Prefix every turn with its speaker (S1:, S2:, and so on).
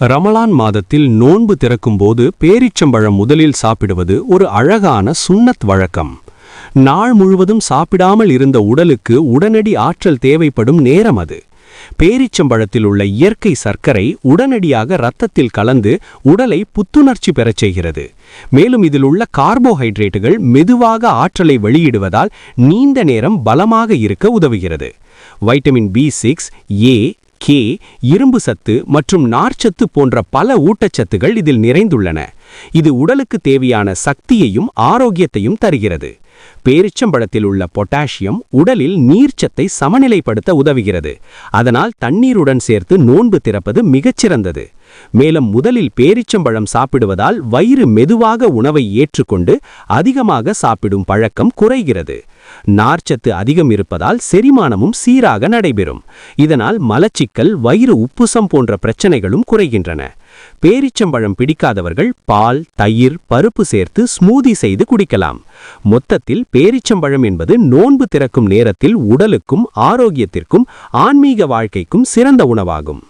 S1: ரமலான் மாதத்தில் நோன்பு திறக்கும்போது பேரீச்சம்பழம் முதலில் சாப்பிடுவது ஒரு அழகான சுன்னத் வழக்கம். நாள் முழுவதும் சாப்பிடாமல் இருந்த உடலுக்கு உடனடி ஆற்றல் தேவைப்படும் நேரம் அது. பேரீச்சம்பழத்தில் உள்ள இயற்கை சர்க்கரை உடனடியாக இரத்தத்தில் கலந்து உடலை புத்துணர்ச்சி பெறச் செய்கிறது. மேலும் இதில் உள்ள கார்போஹைட்ரேட்டுகள் மெதுவாக ஆற்றலை வெளியிடுவதால் நீண்ட நேரம் பலமாக இருக்க உதவுகிறது. வைட்டமின் B6, A, K, இரும்பு சத்து மற்றும் நார்ச்சத்து போன்ற பல ஊட்டச்சத்துகள் இதில் நிறைந்துள்ளன. இது உடலுக்கு தேவையான சக்தியையும் ஆரோக்கியத்தையும் தருகிறது. பேரிச்சம்பழத்தில் உள்ள பொட்டாசியம் உடலில் நீர்ச்சத்தை சமநிலைப்படுத்த உதவுகிறது. அதனால் தண்ணீருடன் சேர்த்து நோன்பு திறப்பது மிகச்சிறந்தது. மேலும் முதலில் பேரிச்சம்பழம் சாப்பிடுவதால் வயிறு மெதுவாக உணவை ஏற்றுக்கொண்டு அதிகமாக சாப்பிடும் பழக்கம் குறைகிறது. நார்ச்சத்து அதிகம் இருப்பதால் செரிமானமும் சீராக நடைபெறும். இதனால் மலச்சிக்கல், வயிறு உப்புசம் போன்ற பிரச்சனைகளும் குறைகின்றன. பேரிச்சம்பழம் பிடிக்காதவர்கள் பால், தயிர், பருப்பு சேர்த்து ஸ்மூதி செய்து குடிக்கலாம். மொத்தத்தில் பேரிச்சம்பழம் என்பது நோன்பு திறக்கும் நேரத்தில் உடலுக்கும் ஆரோக்கியத்திற்கும் ஆன்மீக வாழ்க்கைக்கும் சிறந்த உணவாகும்.